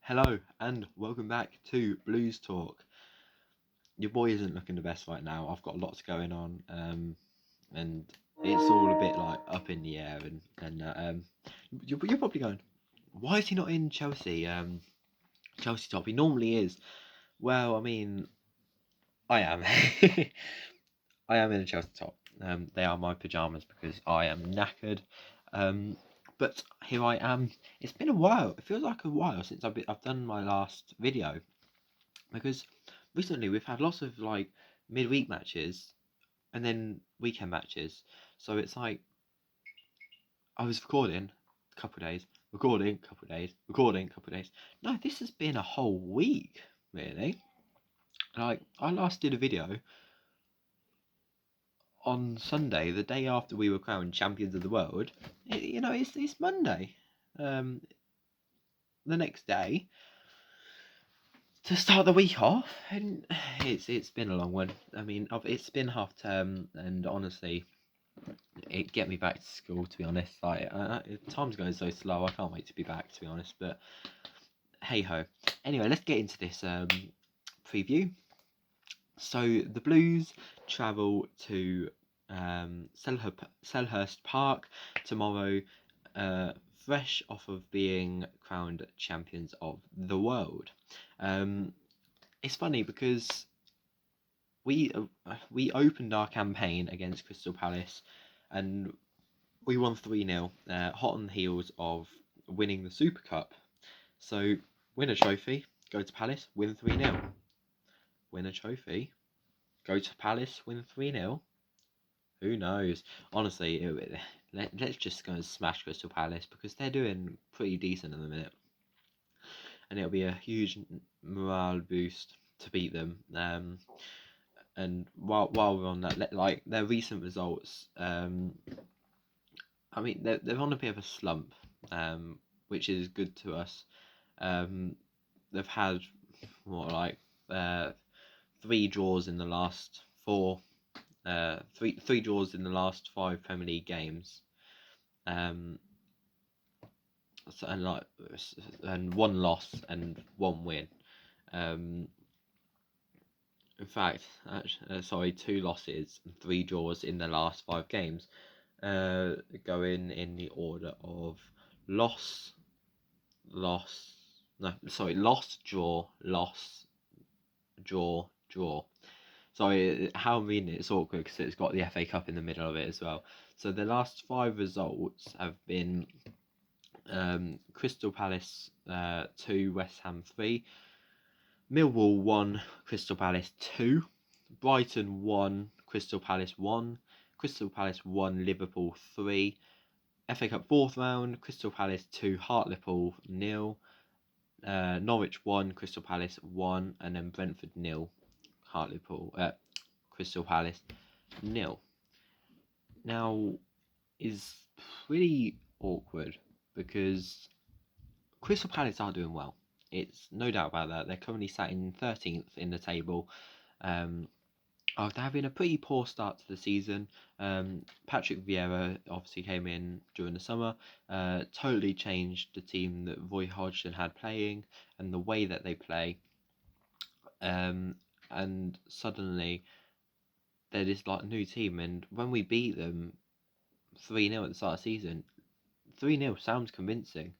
Hello and welcome back to Blues Talk. Your boy isn't looking the best right now. I've got lots going on, and it's all a bit like up in the air. And you're probably going, why is he not in Chelsea? Chelsea top. He normally is. Well, I mean, I am. I am in a Chelsea top. They are my pajamas because I am knackered. Um, but here I am. It's been a while. It feels like a while since I've done my last video. Because recently we've had lots of like midweek matches and then weekend matches. So it's like I was recording a couple of days, recording a couple of days, recording a couple of days. No, this has been a whole week, really. Like I last did a video on Sunday, the day after we were crowned champions of the world. It's Monday. Um, the next day to start the week off, and it's been a long one. I mean, it's been half term, and honestly, it get me back to school. To be honest, time's going so slow. I can't wait to be back. To be honest, but hey ho. Anyway, let's get into this preview. So the Blues travel to Selhurst Park tomorrow, fresh off of being crowned champions of the world. It's funny because we opened our campaign against Crystal Palace, and we won 3-0, hot on the heels of winning the Super Cup. So win a trophy, go to Palace, win 3-0. Win a trophy, go to Palace, win 3-0. Who knows? Honestly, let's just go and smash Crystal Palace because they're doing pretty decent at the minute, and it'll be a huge morale boost to beat them. And while we're on that, like their recent results, I mean they're on a bit of a slump, which is good to us. They've had what like uh, three draws in the last four, three draws in the last five Premier League games, so, and one loss and one win. Um, in fact, sorry, two losses and three draws in the last five games. Going in the order of loss, loss, no, sorry, loss, draw, loss, draw, draw. Sorry, how I'm reading it's awkward because it's got the FA Cup in the middle of it as well. So the last five results have been Crystal Palace 2, West Ham 3, Millwall 1, Crystal Palace 2, Brighton 1, Crystal Palace 1, Crystal Palace 1, Liverpool 3, FA Cup fourth round, Crystal Palace 2, Hartlepool 0, Norwich 1, Crystal Palace 1, and then Brentford 0, Crystal Palace 0. Now, is pretty awkward because Crystal Palace are doing well. It's no doubt about that. They're currently sat in 13th in the table. After having a pretty poor start to the season, Patrick Vieira obviously came in during the summer, totally changed the team that Roy Hodgson had playing and the way that they play. And suddenly they're this like new team. And when we beat them 3-0 at the start of the season, 3-0 sounds convincing.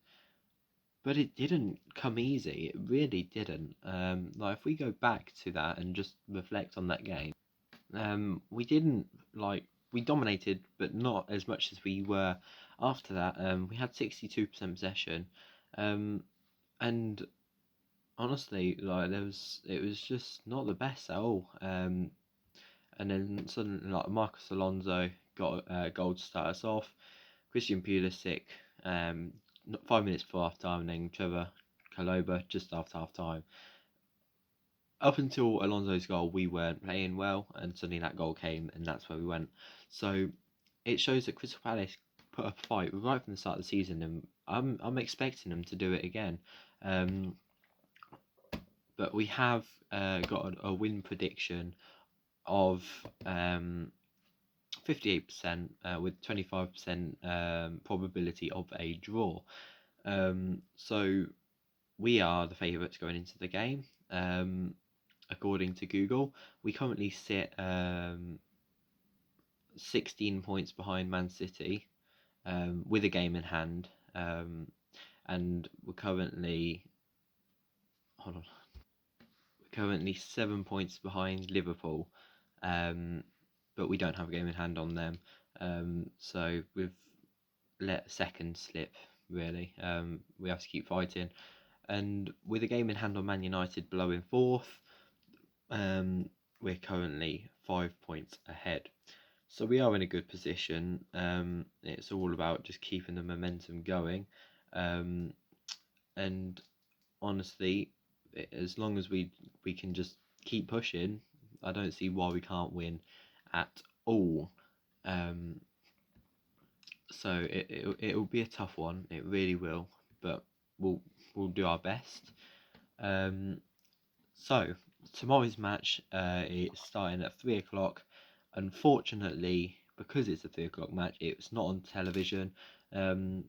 But it didn't come easy. It really didn't. Like if we go back to that and just reflect on that game, we didn't we dominated, but not as much as we were after that. We had 62% possession, and honestly, it was just not the best at all. And then suddenly, like Marcus Alonso got a goal to start us off. Christian Pulisic, 5 minutes before half time, and then Trevor Caloba just after half time. Up until Alonso's goal, we weren't playing well, and suddenly that goal came, and that's where we went. So it shows that Crystal Palace put up a fight right from the start of the season, and I'm expecting them to do it again. But we have got a win prediction of 58% with 25% probability of a draw. So we are the favourites going into the game. According to Google, we currently sit 16 points behind Man City, with a game in hand, and we're currently, hold on, we're currently 7 points behind Liverpool, but we don't have a game in hand on them. So we've let second slip, really. We have to keep fighting. And with a game in hand on Man United below in fourth, we're currently 5 points ahead. So we are in a good position. It's all about just keeping the momentum going. And honestly, as long as we can just keep pushing, I don't see why we can't win at all. So it'll be a tough one. It really will, but we'll do our best. So tomorrow's match, it's starting at 3 o'clock. Unfortunately, because it's a 3 o'clock match, it's not on television. So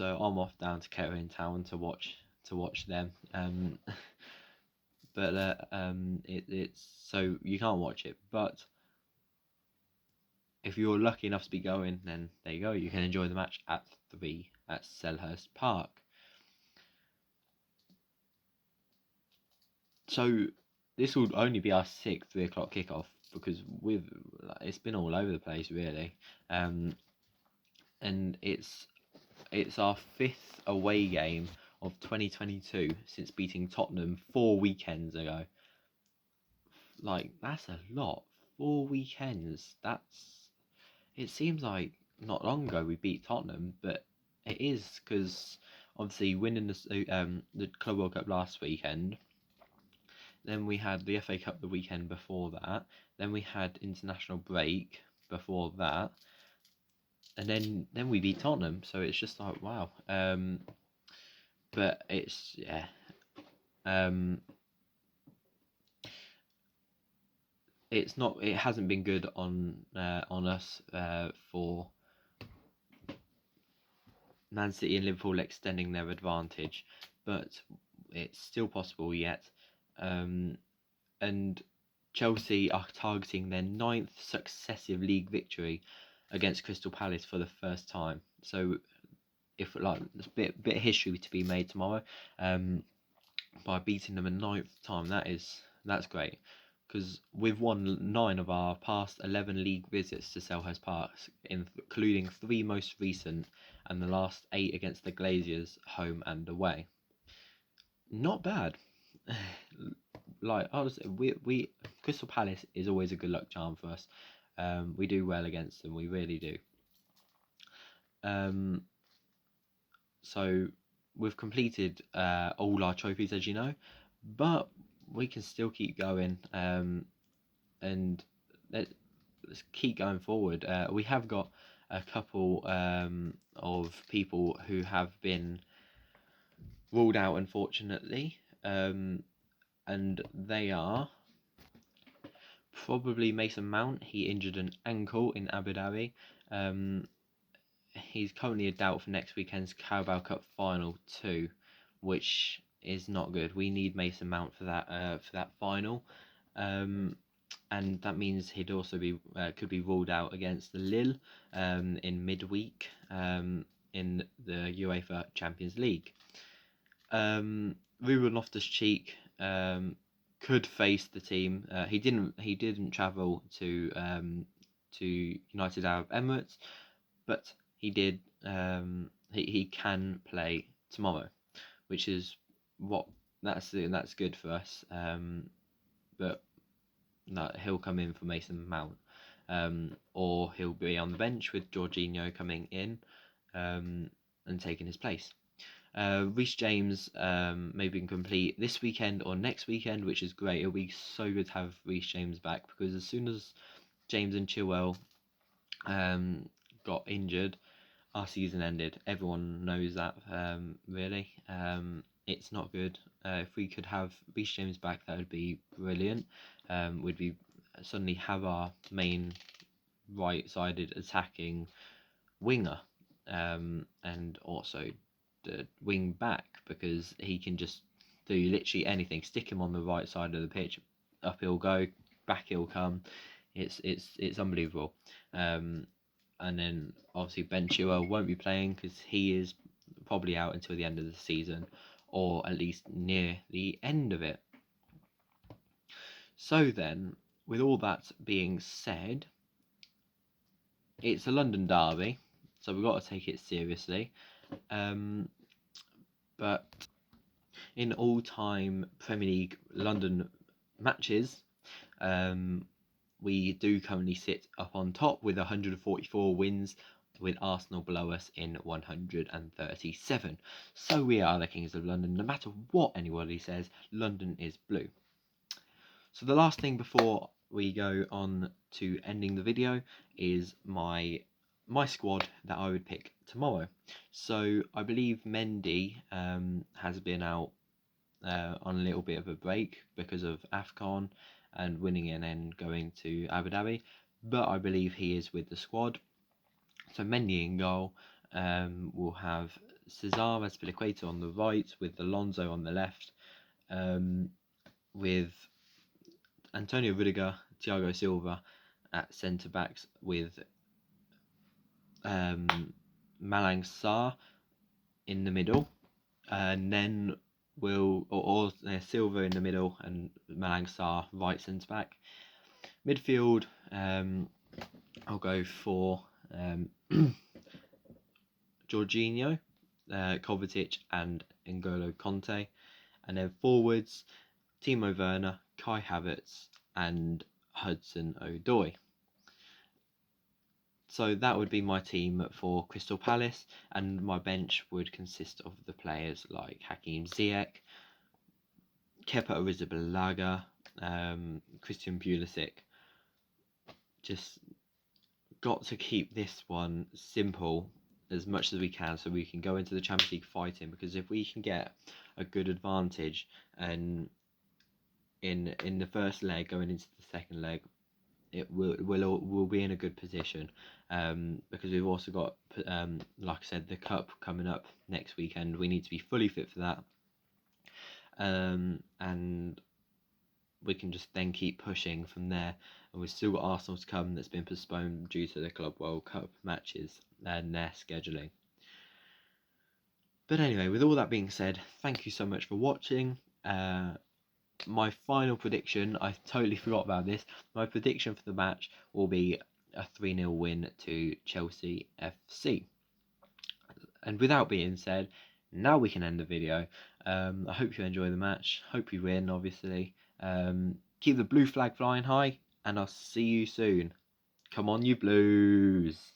I'm off down to Kettering Town to watch them. But it's so you can't watch it. But if you're lucky enough to be going, then there you go. You can enjoy the match at 3 at Selhurst Park. So this will only be our sixth 3 o'clock kickoff because it's been all over the place really, and it's our fifth away game of 2022 since beating Tottenham 4 weekends ago. Like, that's a lot. 4 weekends. It seems like not long ago we beat Tottenham, but it is because obviously winning the Club World Cup last weekend. Then we had the FA Cup the weekend before that. Then we had international break before that, and then we beat Tottenham. So it's just like wow. But it's yeah. It's not. It hasn't been good on us for Man City and Liverpool extending their advantage, but it's still possible yet. And Chelsea are targeting their ninth successive league victory against Crystal Palace for the first time. So, if like there's a bit of history to be made tomorrow, by beating them a ninth time, that's great. Because we've won 9 of our past 11 league visits to Selhurst Park, including 3 most recent, and the last 8 against the Glaziers, home and away. Not bad. Like honestly, we Crystal Palace is always a good luck charm for us. We do well against them, we really do. So we've completed all our trophies, as you know, but we can still keep going. And let's keep going forward. We have got a couple of people who have been ruled out, unfortunately, and they are probably Mason Mount. He injured an ankle in Abu Dhabi. He's currently a doubt for next weekend's Carabao Cup final too, which is not good. We need Mason Mount for that final. And that means he'd also be could be ruled out against Lille in midweek in the UEFA Champions League. Ruben Loftus-Cheek could face the team. He didn't travel to United Arab Emirates, but he did. He can play tomorrow, which is that's good for us. But no, he'll come in for Mason Mount, or he'll be on the bench with Jorginho coming in and taking his place. Reece James may be complete this weekend or next weekend, which is great. It'll be so good to have Reece James back because as soon as James and Chilwell got injured, our season ended. Everyone knows that, really. It's not good. If we could have Reece James back, that would be brilliant. We'd be suddenly have our main right-sided attacking winger, and also the wing back because he can just do literally anything. Stick him on the right side of the pitch, up he'll go, back he'll come. It's unbelievable. And then obviously Ben Chilwell won't be playing because he is probably out until the end of the season, or at least near the end of it. So then, with all that being said, it's a London derby, so we've got to take it seriously. But in all-time Premier League London matches, we do currently sit up on top with 144 wins, with Arsenal below us in 137. So we are the Kings of London. No matter what anybody says, London is blue. So the last thing before we go on to ending the video is my squad that I would pick tomorrow. So I believe Mendy has been out on a little bit of a break because of AFCON and winning and then going to Abu Dhabi, but I believe he is with the squad. So Mendy in goal. We'll have Cesar Azpilicueta on the right with Alonso on the left, with Antonio Rudiger, Thiago Silva at centre backs, with Malang Sarr in the middle, and then Silva in the middle and Malang Sarr right centre back. Midfield, I'll go for Jorginho, Kovacic and N'Golo Conte, and then forwards Timo Werner, Kai Havertz and Hudson Odoi. So that would be my team for Crystal Palace, and my bench would consist of the players like Hakim Ziyech, Kepa Arrizabalaga, Christian Pulisic. Just got to keep this one simple as much as we can so we can go into the Champions League fighting, because if we can get a good advantage and in the first leg going into the second leg, we'll be in a good position, because we've also got like I said, the cup coming up next weekend. We need to be fully fit for that, and we can just then keep pushing from there. And we've still got Arsenal to come that's been postponed due to the Club World Cup matches and their scheduling. But anyway, with all that being said, thank you so much for watching. My final prediction, I totally forgot about this. My prediction for the match will be a 3-0 win to Chelsea FC. And without being said, now we can end the video. I hope you enjoy the match. Hope you win, obviously. Keep the blue flag flying high, and I'll see you soon. Come on, you Blues!